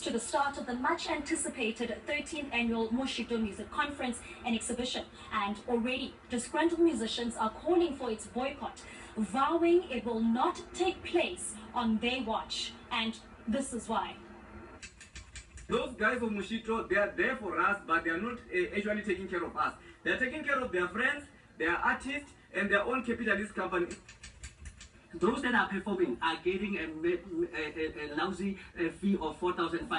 to the start of the much-anticipated 13th Annual Moshito Music Conference and Exhibition, and already disgruntled musicians are calling for its boycott, vowing it will not take place on their watch, and this is why. Those guys of Moshito, they are there for us, but they are not actually taking care of us. They are taking care of their friends, their artists, and their own capitalist company. Those that are performing are getting a lousy fee of 5,000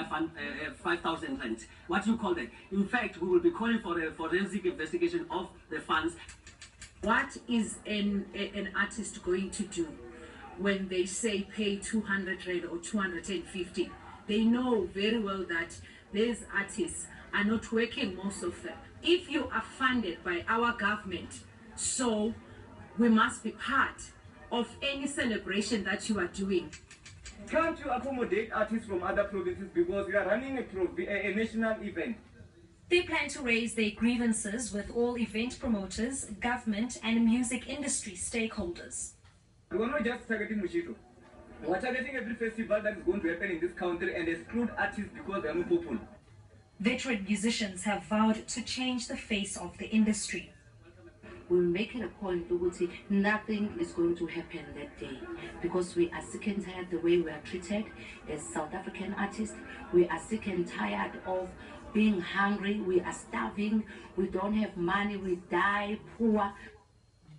rand. What do you call that? In fact, we will be calling for a forensic investigation of the funds. What is an artist going to do when they say pay 200 rand or 250? They know very well that these artists are not working, most of them. If you are funded by our government, so we must be part of any celebration that you are doing. Can't you accommodate artists from other provinces because we are running a national event? They plan to raise their grievances with all event promoters, government and music industry stakeholders. We are not just targeting Moshito. We are targeting every festival that is going to happen in this country and exclude artists because they are not popular. Veteran musicians have vowed to change the face of the industry. We're making a point that nothing is going to happen that day because we are sick and tired the way we are treated as South African artists. We are sick and tired of being hungry. We are starving. We don't have money. We die poor.